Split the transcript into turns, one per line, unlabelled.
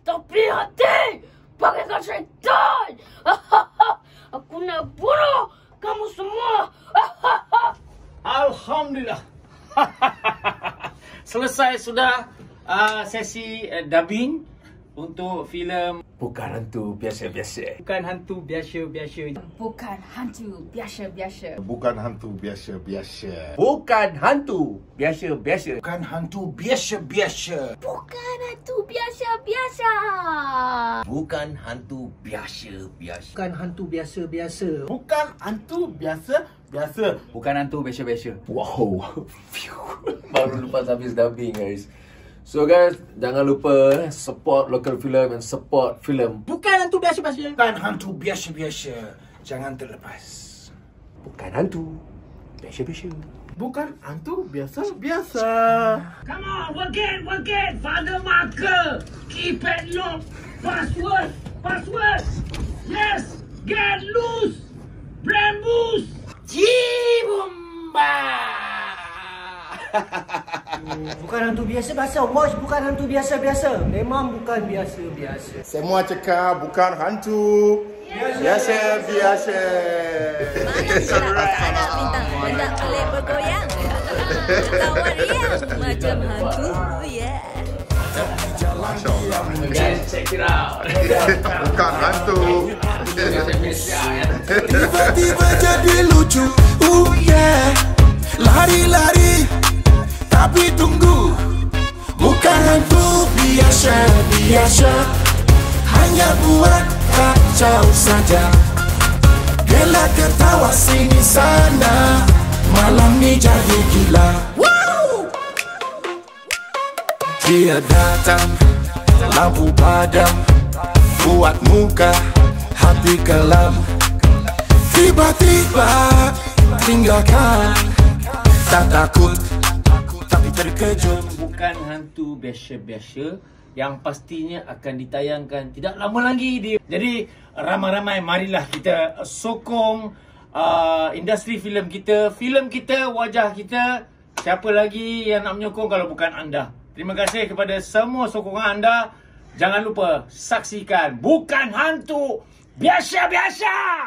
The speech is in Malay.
Tapi hati bagaikan syaitan. Aku nak bunuh kamu semua.
Alhamdulillah. Selesai sudah sesi dubbing untuk filem
Bukan Hantu Biasa-Biasa.
Bukan Hantu Biasa-Biasa.
Bukan hantu biasa-biasa.
Bukan hantu biasa-biasa.
Bukan Hantu Biasa-Biasa.
Bukan hantu biasa-biasa.
Bukan hantu biasa-biasa.
Bukan Hantu Biasa-Biasa.
Bukan Hantu Biasa-Biasa.
Bukan hantu biasa-biasa.
Bukan Hantu Biasa-Biasa.
Wow. Baru lepas habis dubbing, guys. So guys, jangan lupa support local film and support film
Bukan Hantu Biasa-Biasa.
Bukan hantu biasa-biasa. Jangan terlepas.
Bukan Hantu Biasa-Biasa.
Bukan hantu biasa-biasa.
Come on, work it, Father Marker. Keep it low. Password. Yes, get loose. Brain boost.
Bukan hantu biasa-biasa, Mosh. Bukan hantu biasa-biasa. Memang bukan biasa-biasa.
Semua cakap bukan hantu biasa-biasa.
Anak bintang hendak pelik bergoyang. Tawar riang macam hantu, yeah.
Guys, check it out.
Bukan hantu.
Tiba-tiba jadi lucu. Yeah. Lari-lari. Tapi tunggu. Bukan hantu biasa-biasa. Hanya buat kacau saja. Gelak ketawa sini sana. Malam ni jadi gila. Wow! Dia datang, lampu padam, buat muka hati kelam. Tiba-tiba tinggalkan, tak takut tapi terkejut.
Bukan Hantu Biasa-Biasa yang pastinya akan ditayangkan tidak lama lagi. Jadi ramai-ramai marilah kita sokong industri filem kita, wajah kita. Siapa lagi yang nak menyokong kalau bukan anda? Terima kasih kepada semua sokongan anda. Jangan lupa saksikan Bukan Hantu Biasa-Biasa.